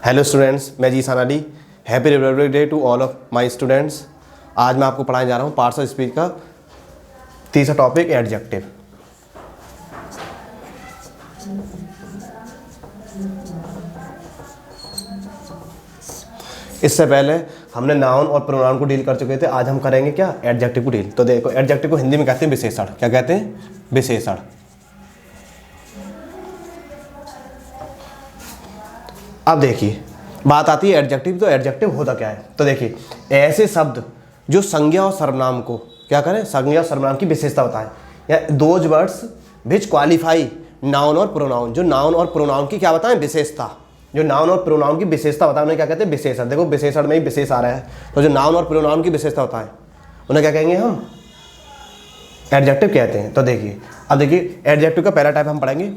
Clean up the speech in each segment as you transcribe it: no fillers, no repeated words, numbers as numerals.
Hello students, मैं Zeeshan Ali. Happy republic day to all of my students. आज मैं आपको पढ़ाने जा रहा हूँ पार्ट्स ऑफ स्पीच का तीसरा टॉपिक एडजेक्टिव। इससे पहले हमने नाउन और प्रोनाउन को डील कर चुके थे। आज हम करेंगे क्या, एडजेक्टिव को डील। तो देखो, एडजेक्टिव को हिंदी में कहते हैं विशेषण। क्या कहते हैं? विशेषण। अब देखिए, बात आती है एडजेक्टिव। तो एडजेक्टिव होता क्या है? तो देखिए, ऐसे शब्द जो संज्ञा और सर्वनाम को क्या करें, संज्ञा और सर्वनाम की विशेषता बताएं, या those words which qualify noun और प्रोनाउन, जो नाउन और प्रोनाउन की क्या बताएं, विशेषता। जो नाउन और प्रोनाउन की विशेषता बताएं उन्हें क्या कहते हैं, विशेषण। देखो, विशेषण में ही विशेष आ रहा है, तो जो नाउन और प्रोनाउन की विशेषता बताएं उन्हें क्या कहेंगे, हम एडजेक्टिव कहते हैं। तो देखिए, अब देखिए, एडजेक्टिव का पहला टाइप हम पढ़ेंगे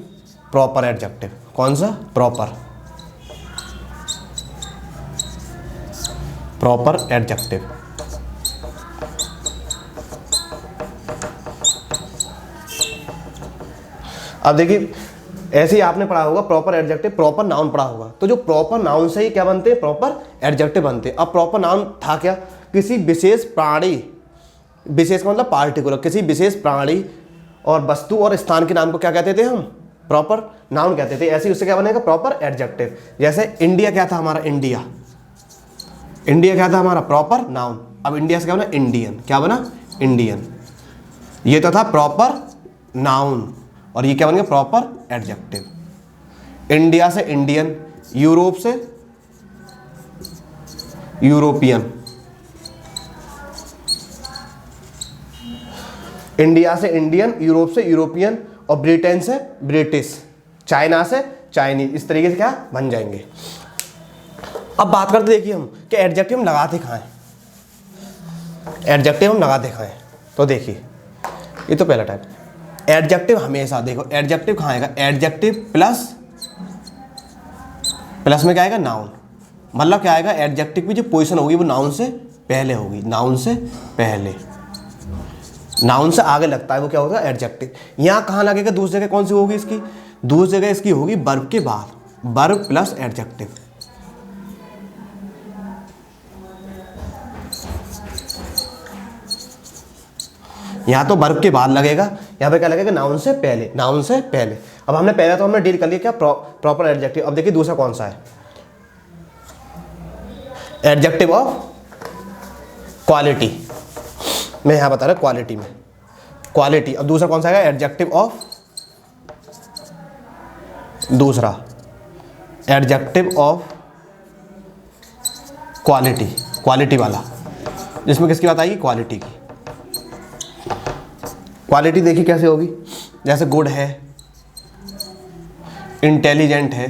प्रॉपर एडजेक्टिव। कौन सा? Proper adjective. अब देखिए, ऐसे ही आपने पढ़ा होगा प्रॉपर एडजेक्टिव, प्रॉपर नाउन पढ़ा होगा। तो जो प्रॉपर नाउन से ही क्या बनते हैं, प्रॉपर एडजेक्टिव बनते हैं। अब प्रॉपर नाउन था क्या? किसी विशेष प्राणी, विशेष का मतलब पार्टिकुलर, किसी विशेष प्राणी और वस्तु और स्थान के नाम को क्या कहते थे हम? प्रॉपर नाउन कहते थे। ऐसे ही उससे क्या बनेगा, प्रॉपर एडजेक्टिव। जैसे इंडिया क्या था हमारा, इंडिया। इंडिया क्या था हमारा, प्रॉपर नाउन। अब इंडिया से क्या बना, इंडियन। क्या बना, इंडियन। ये तो था प्रॉपर नाउन, और ये क्या बन गया, प्रॉपर एडजेक्टिव। इंडिया से इंडियन, यूरोप से यूरोपियन, इंडिया से इंडियन, यूरोप से यूरोपियन, और ब्रिटेन से ब्रिटिश, चाइना से चाइनीज। इस तरीके से क्या बन जाएंगे। अब बात करते देखिए हम कि एडजेक्टिव हम लगाते कहाँ हैं। एडजेक्टिव हम लगाते कहाँ हैं? तो देखिए, ये तो पहला टाइप। एडजेक्टिव हमेशा देखो, एडजेक्टिव कहाँ आएगा, एडजेक्टिव प्लस में क्या आएगा, नाउन। मतलब क्या आएगा, एडजेक्टिव की जो पोजीशन होगी वो नाउन से पहले होगी। नाउन से पहले, नाउन से आगे लगता है वो क्या होगा, एडजेक्टिव। यहाँ कहाँ लगेगा, दूसरी जगह कौन सी होगी इसकी? दूसरी जगह इसकी होगी वर्ब के बाद, वर्ब प्लस एडजेक्टिव। यहाँ तो वर्ब के बाद लगेगा, यहाँ पे क्या लगेगा, नाउन से पहले। नाउन से पहले। अब हमने पहले तो हमने डील कर लिया क्या, प्रॉपर एडजेक्टिव। अब देखिए दूसरा कौन सा है, एडजेक्टिव ऑफ क्वालिटी। मैं यहाँ बता रहा क्वालिटी में, क्वालिटी। अब दूसरा कौन सा है, एडजेक्टिव ऑफ, दूसरा एडजेक्टिव ऑफ क्वालिटी, क्वालिटी वाला, जिसमें किसकी बात आएगी, क्वालिटी की। क्वालिटी देखिए कैसे होगी, जैसे गुड है, इंटेलिजेंट है,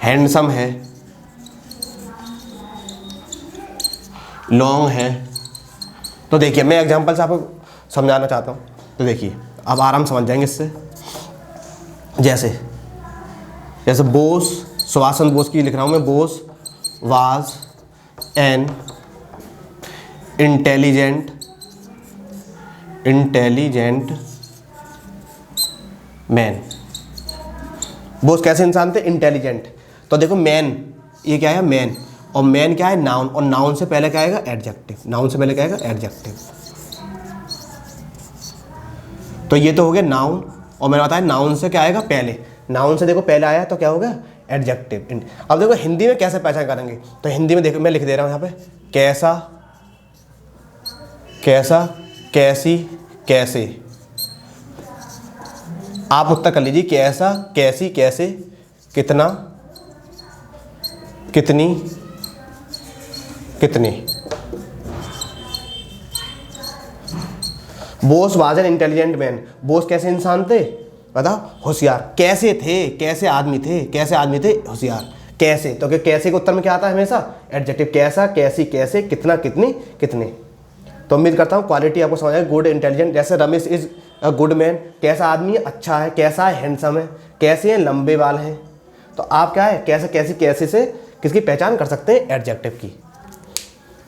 हैंडसम है, लॉन्ग है। तो देखिए, मैं एग्जांपल से आपको समझाना चाहता हूँ। तो देखिए, अब आराम समझ जाएंगे इससे। जैसे बोस, सुभाष चंद्र बोस की लिख रहा हूँ मैं। Bose was an intelligent man. Bose कैसे इंसान थे, इंटेलिजेंट। तो देखो, मैन, ये क्या है, मैन। और मैन क्या है, नाउन। और नाउन से पहले क्या आएगा, एडजेक्टिव। नाउन से पहले क्या आएगा, एडजेक्टिव। तो ये तो हो गया नाउन। और मैंने बताया नाउन से क्या आएगा, पहले। नाउन से देखो पहले आया तो क्या होगा, एडजेक्टिव। अब देखो हिंदी में कैसे पहचान करेंगे। तो हिंदी में देखो, मैं लिख दे रहा हूँ यहाँ पे, कैसा, कैसा, कैसी, कैसे। आप उत्तर कर लीजिए, कैसा, कैसी, कैसे, कितना, कितनी, कितने। Bose was an intelligent man. Bose कैसे इंसान थे, बताओ, होशियार। कैसे थे, कैसे आदमी थे, कैसे आदमी थे, होशियार। कैसे, तो कि कैसे के उत्तर में क्या आता है हमेशा, एडजेक्टिव। कैसा, कैसी, कैसे, कितना, कितनी, कितने। तो उम्मीद करता हूँ क्वालिटी आपको समझ आएगी। Good, intelligent. जैसे Ramesh is a good man, कैसा आदमी है, अच्छा है। कैसा है, हैंडसम है। कैसे हैं, लंबे बाल हैं। तो आप क्या है, कैसे, कैसी, कैसे से किसकी पहचान कर सकते हैं, एडजेक्टिव की।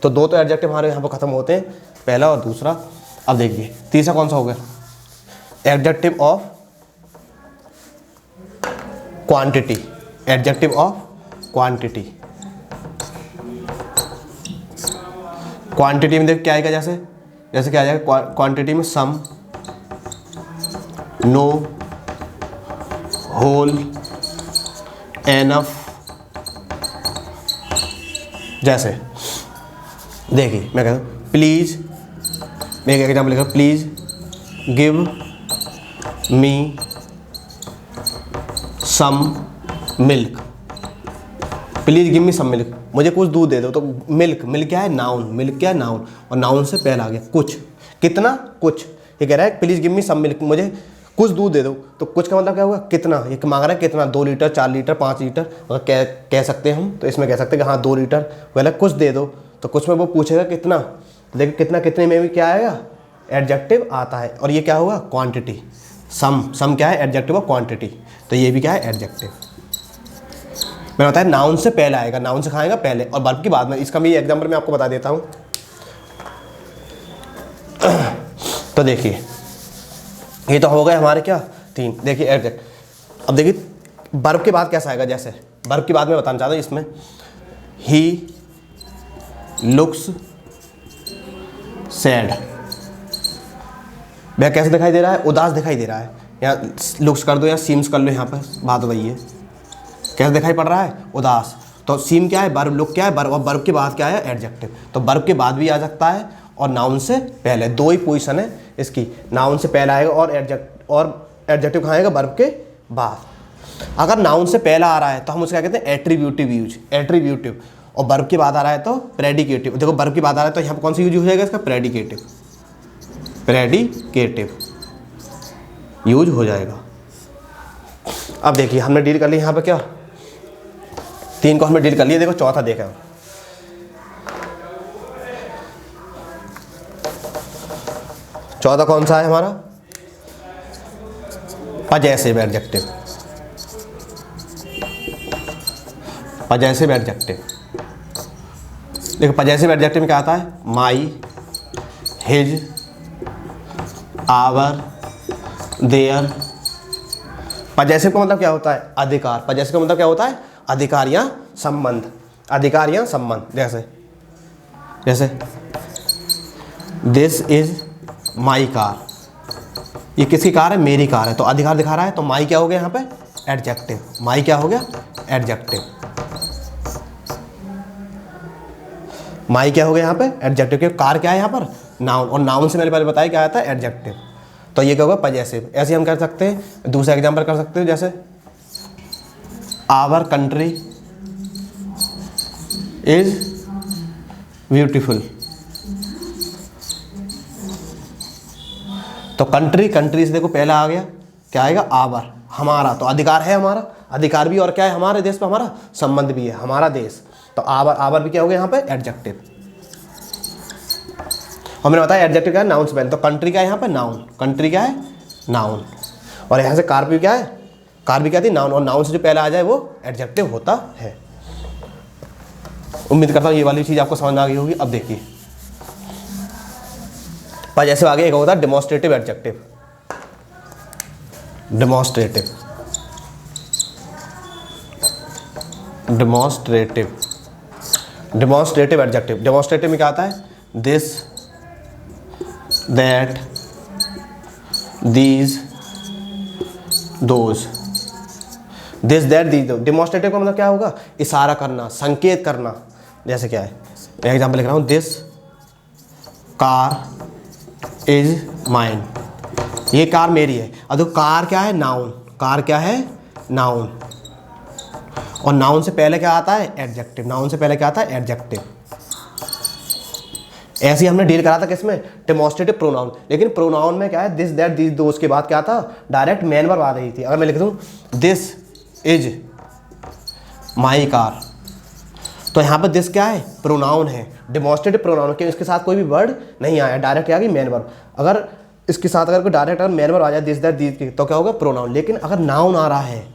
तो दो तो एडजेक्टिव हमारे यहाँ पर खत्म होते हैं, पहला और दूसरा। अब देखिए तीसरा कौन सा हो गया, adjective of quantity, adjective of quantity. Quantity में देख क्या आएगा, जैसे जैसे क्या आ जाएगा क्वांटिटी में सम, नो, होल, एनफ। जैसे देखिए मैं कहता हूँ प्लीज, मैं एक एग्जाम्पल लिखा, please give me some milk, please give me some milk, मुझे कुछ दूध दे दो। तो मिल्क, मिल्क क्या है, नाउन, मिल्क क्या है, नाउन, और नाउन से पहला आ गया कुछ, कितना, कुछ। ये कह रहा है please give me some milk, मुझे कुछ दूध दे दो। तो कुछ का मतलब क्या हुआ, कितना, ये मांग रहा है कितना, 2 लीटर, 4 लीटर, 5 लीटर, अगर कह सकते हैं हम, तो इसमें कह सकते हैं कि हाँ 2 लीटर, पहले कुछ दे दो। तो कुछ में वो पूछेगा कितना, लेकिन कितना, कितने में भी क्या आएगा, एडजेक्टिव आता है। और ये क्या होगा, क्वांटिटी। सम, सम क्या है, एडजेक्टिव ऑफ क्वांटिटी, तो ये भी क्या है, एडजेक्टिव। मैंने बताया नाउन से पहले आएगा, नाउन से खाएगा पहले और वर्ब की बाद में। इसका भी एग्जाम्पल मैं आपको बता देता हूँ। तो देखिए ये तो हो गए हमारे क्या, 3। देखिए एडजेक्ट। अब देखिए वर्ब के बाद कैसा आएगा, जैसे वर्ब के बाद में बताना चाहता हूँ इसमें, ही लुक्स सैड। वह कैसे दिखाई दे रहा है, उदास दिखाई दे रहा है। या लुक्स कर दो या सीम्स कर लो, यहाँ पर बात वही है। कैसे दिखाई पड़ रहा है, उदास। तो सीम क्या है, वर्ब, लुक क्या है, वर्ब, और वर्ब के बाद क्या है, एडजेक्टिव। तो वर्ब के बाद भी आ सकता है और नाउन से पहले, 2 ही पोजीशन है इसकी, नाउन से पहले आएगा और एडजेक्टिव कहाँ आएगा, वर्ब के बाद। अगर नाउन से पहला आ रहा है तो हम उसका कहते हैं एट्रीब्यूटिव यूज, एट्रीब्यूटिव। और वर्ब के बाद आ रहा है तो प्रेडिकेटिव। देखो वर्ब के बाद आ रहा है तो यहाँ पर कौन सा यूज हो जाएगा, इसका प्रेडिकेटिव, प्रेडिकेटिव यूज हो जाएगा। अब देखिए हमने डील कर लिया यहाँ पे क्या, 3 को हमने डील कर लिया। देखो चौथा देखा, चौथा कौन सा है हमारा, पजेसिव एडजेक्टिव, पजेसिव एडजेक्टिव। देखो पजेसिव एडजेक्टिव में क्या आता है, माई, हिज, आवर, देयर। पजेसिव का मतलब क्या होता है, अधिकार। पजेसिव का मतलब क्या होता है, अधिकार या संबंध, अधिकार या संबंध। जैसे जैसे दिस इज माई कार, ये किसकी कार है, मेरी कार है। तो अधिकार दिखा रहा है, तो माई क्या हो गया यहाँ पे, एडजेक्टिव। माई क्या हो गया, एडजेक्टिव। माई क्या हो गया यहाँ पे, एडजेक्टिव। के कार क्या है यहाँ पर, नाउन, और नाउन से मैंने पहले बताया क्या आता है, एडजेक्टिव। तो ये क्या होगा, पजेसिव। ऐसे हम कर सकते हैं, दूसरा एग्जांपल कर सकते हो, जैसे आवर कंट्री इज ब्यूटीफुल। तो कंट्री, कंट्री से देखो पहला आ गया क्या आएगा, आवर, हमारा। तो अधिकार है हमारा, अधिकार भी, और क्या है, हमारे देश पे हमारा संबंध भी है, हमारा देश। तो आवर, आवर भी क्या हो गया यहाँ पे, एडजेक्टिव। हमने बताया एडजेक्टिव क्या है, नाउन से पहले। तो कंट्री क्या है यहाँ पे, नाउन, कंट्री क्या है, नाउन। और यहाँ से कार भी क्या है, कार भी क्या थी, नाउन। और नाउन से जो पहले आ जाए वो एडजेक्टिव होता है। उम्मीद करता हूँ ये वाली चीज़ आपको समझ में आ गई होगी। अब देखिए जैसे आगे एक होता है demonstrative adjective, demonstrative, demonstrative, demonstrative adjective. Demonstrative में क्या आता है, this, that, these, those, this, that, these, those. Demonstrative का मतलब क्या होगा, इशारा करना, संकेत करना। जैसे क्या है, मैं एग्जाम्पल लिख रहा हूँ, दिस कार इज माइन, ये कार मेरी है। अब देखो कार क्या है, नाउन, कार क्या है, नाउन। और नाउन से पहले क्या आता है, एडजेक्टिव। नाउन से पहले क्या आता है, एडजेक्टिव। ऐसे ही हमने डील करा था किसमें, डेमोन्स्ट्रेटिव प्रोनाउन। लेकिन प्रोनाउन में क्या है, दिस, दैट, दीज, दोज के बाद क्या था, डायरेक्ट मेन वर्ब आ रही थी। अगर मैं लिख दूँ दिस इज माई कार, तो यहाँ पर दिस क्या है, प्रोनाउन है, डेमोन्स्ट्रेटिव प्रोनाउन के इसके साथ कोई भी वर्ड नहीं आया, डायरेक्ट आ गई मेन वर्ब। अगर इसके साथ अगर कोई डायरेक्ट अगर मेन वर्ब आ जाए दिस, दैट, दीज की, तो क्या होगा, प्रोनाउन। लेकिन अगर नाउन आ रहा है,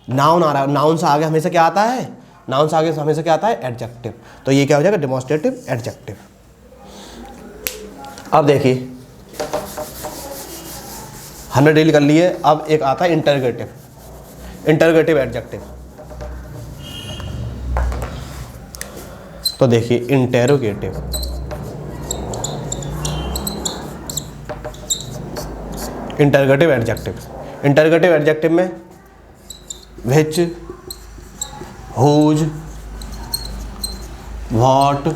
नाउन आ रहा है, नाउन से आगे हमेशा क्या आता है, नाउन से आगे हमेशा क्या आता है, एडजेक्टिव। तो ये क्या हो जाएगा, डेमोन्स्ट्रेटिव एडजेक्टिव। अब देखिए हमने डील कर लिए। अब एक आता है इंटरोगेटिव। Interrogative adjective. तो देखिए interrogative, interrogative adjective, interrogative adjective में व्हिच, हुज, व्हाट,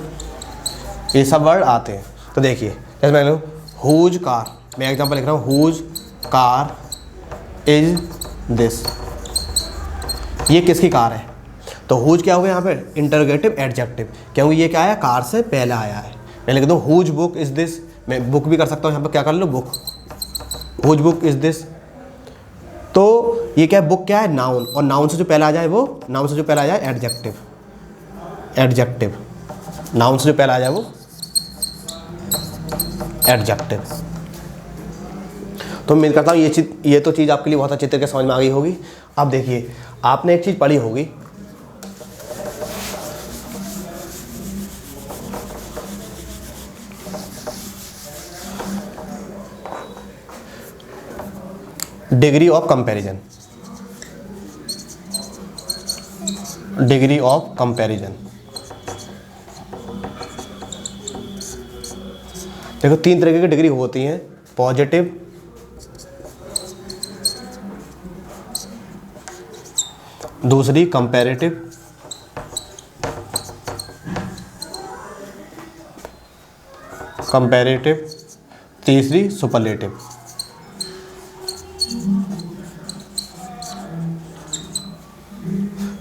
ये सब वर्ड आते हैं। तो देखिए जैसे मैं लिखूँ हुज कार, मैं एग्जांपल लिख रहा हूँ हुज कार इज दिस, ये किसकी कार है। तो हुज क्या हो गया यहाँ पे, इंटरोगेटिव एडजेक्टिव, क्योंकि ये क्या आया, कार से पहले आया है। मैं लिख दूँ हुज बुक इज दिस, मैं बुक भी कर सकता हूँ यहाँ पर, क्या कर लो book, whose book is this. तो ये क्या है, बुक क्या है, नाउन, और नाउन से जो पहला आ जाए वो, नाउन से जो पहला आ जाए एडजेक्टिव, एडजेक्टिव, नाउन से जो पहला आ जाए वो एडजेक्टिव। तो उम्मीद करता हूँ ये तो चीज़ आपके लिए बहुत अच्छी तरीके से समझ में आ गई होगी। अब देखिए आपने एक चीज़ पढ़ी होगी, degree of comparison, degree of comparison. देखो 3 तरीके की डिग्री होती हैं, पॉजिटिव, दूसरी कंपैरेटिव, कंपैरेटिव, तीसरी सुपरलेटिव।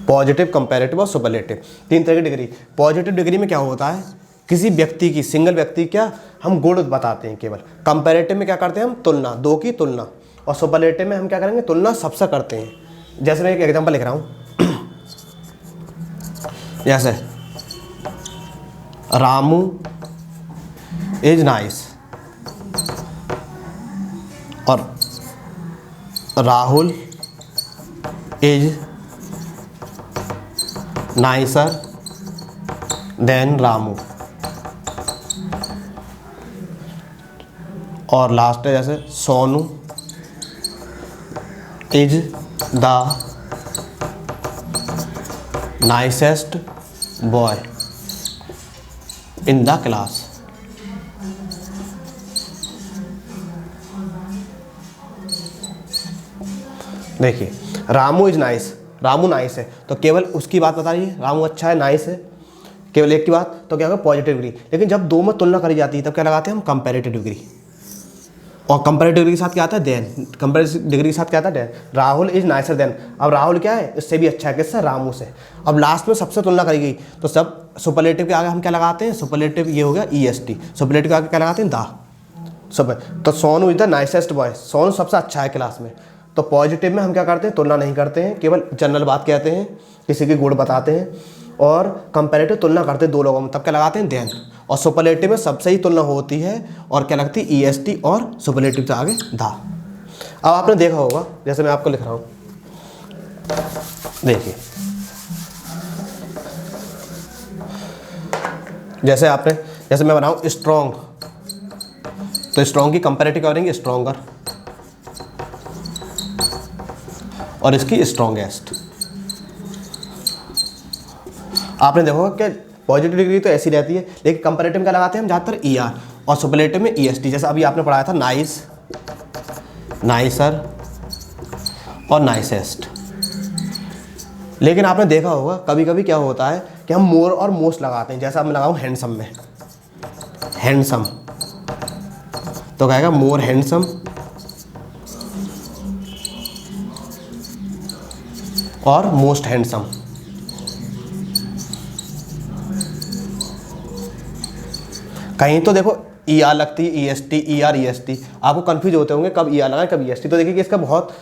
पॉजिटिव, कंपैरेटिव और सुपरलेटिव, 3 तरह की डिग्री। पॉजिटिव डिग्री में क्या होता है, किसी व्यक्ति की, सिंगल व्यक्ति क्या हम गुण बताते हैं केवल। कंपैरेटिव में क्या करते हैं हम, तुलना, दो की तुलना। और सुपरलेटिव में हम क्या करेंगे, तुलना सबसे करते हैं। जैसे मैं एक एग्जांपल लिख रहा हूँ, जैसे रामू इज नाइस और Rahul is nicer than Ramu. और लास्ट है जैसे Sonu is the nicest boy in the class. देखिए Ramu is nice, Ramu nice है तो केवल उसकी बात बता रही है, रामू अच्छा है, नाइस है, केवल एक की बात, तो क्या होगा पॉजिटिव डिग्री। लेकिन जब दो में तुलना करी जाती है तब क्या लगाते हैं हम, कंपैरेटिव डिग्री। और कंपैरेटिव डिग्री के साथ क्या आता है, देन। कंपैरेटिव डिग्री के साथ क्या आता है, than. Rahul is nicer than, अब राहुल क्या है, इससे भी अच्छा है, किससे, रामू से। अब लास्ट में सबसे तुलना करी गई तो सब सुपरलेटिव के आगे हम क्या लगाते हैं, सुपरलेटिव ये हो गया EST, सुपरलेटिव के आगे क्या लगाते हैं, द। सुपर, तो Sonu is the nicest boy, Sonu सबसे अच्छा है क्लास में। तो पॉजिटिव में हम क्या करते हैं, तुलना नहीं करते हैं, केवल जनरल बात कहते हैं, किसी के गुण बताते हैं। और कंपैरेटिव तुलना करते हैं दो लोगों में, तब क्या लगाते हैं, देन। और सुपरलेटिव में सबसे ही तुलना होती है और क्या लगती है, EST और सुपरलेटिव से आगे दा। अब आपने देखा होगा, जैसे मैं आपको लिख रहा हूँ, देखिए जैसे मैं बनाऊँ स्ट्रॉन्ग, तो स्ट्रॉन्ग की कंपैरेटिव क्या करेंगे, स्ट्रॉन्गर, और इसकी स्ट्रॉन्गेस्ट। आपने देखो कि पॉजिटिव डिग्री तो ऐसी रहती है, लेकिन कंपैरेटिव क्या लगाते हैं हम ज़्यादातर ER, और सुपरलेटिव में EST। जैसे अभी आपने पढ़ाया था नाइस, नाइसर और नाइसेस्ट। लेकिन आपने देखा होगा कभी कभी क्या होता है कि हम मोर और मोस्ट लगाते हैं। जैसा मैं लगाऊँ हैंडसम में, हैंडसम, तो कहेगा मोर हैंडसम और मोस्ट हैंडसम। कहीं तो देखो ER लगती है, EST, ER, EST, आपको कंफ्यूज होते होंगे कब ER लगाए कब EST। तो देखिए कि इसका बहुत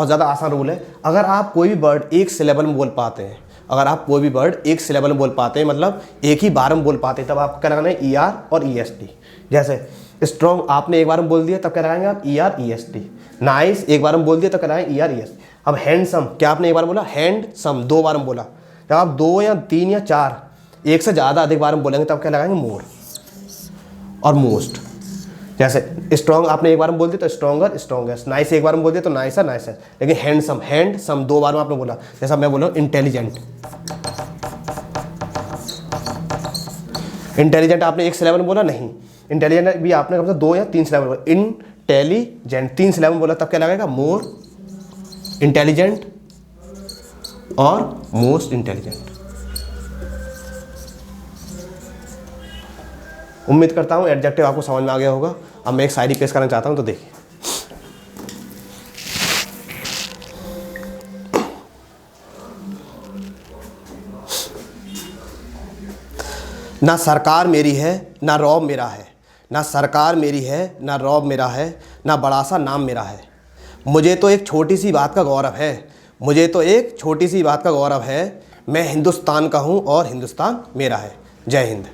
ज़्यादा आसान रूल है। अगर आप कोई भी वर्ड एक सिलेबल में बोल पाते हैं, अगर आप कोई भी वर्ड एक सिलेबल में बोल पाते हैं, मतलब एक ही बार में बोल पाते हैं, तब आपको क्या लगाना है, ER और EST। जैसे स्ट्रॉन्ग आपने एक बार में बोल दिया, तब क्या लगाएंगे आप, ER, EST। नाइस एक बार में बोल दिया, तब क्या लगाएंगे, ER, EST। अब हैंडसम क्या आपने एक बार बोला, हैंडसम दो बार में बोला, जब आप 2 या 3 या 4 एक से ज़्यादा अधिक बार में बोलेंगे तब क्या लगाएंगे, मोर। और मोस्ट जैसे स्ट्रॉन्ग आपने एक बार में बोल दिया तो स्ट्रॉन्गर स्ट्रॉन्गेस्ट, नाइस एक बार में बोल दिया तो नाइसर नाइसर, लेकिन हैंडसम हैंडसम 2 बार में आपने बोला। जैसा मैं बोला इंटेलिजेंट, इंटेलिजेंट आपने एक सिलेबल में बोला नहीं, इंटेलिजेंट भी आपने कम से 2 या 3 सिलेबल बोला। इंटेलिजेंट 3 सिलेबल में बोला तब क्या लगेगा, मोर इंटेलिजेंट और मोस्ट इंटेलिजेंट। उम्मीद करता हूँ एडजेक्टिव आपको समझ में आ गया होगा। अब मैं एक शायरी पेश करना चाहता हूँ, तो देखिए। ना सरकार मेरी है ना रौब मेरा है, ना सरकार मेरी है ना रौब मेरा है, ना बड़ा सा नाम मेरा है, मुझे तो एक छोटी सी बात का गौरव है, मुझे तो एक छोटी सी बात का गौरव है, मैं हिंदुस्तान का हूँ और हिंदुस्तान मेरा है। जय हिंद।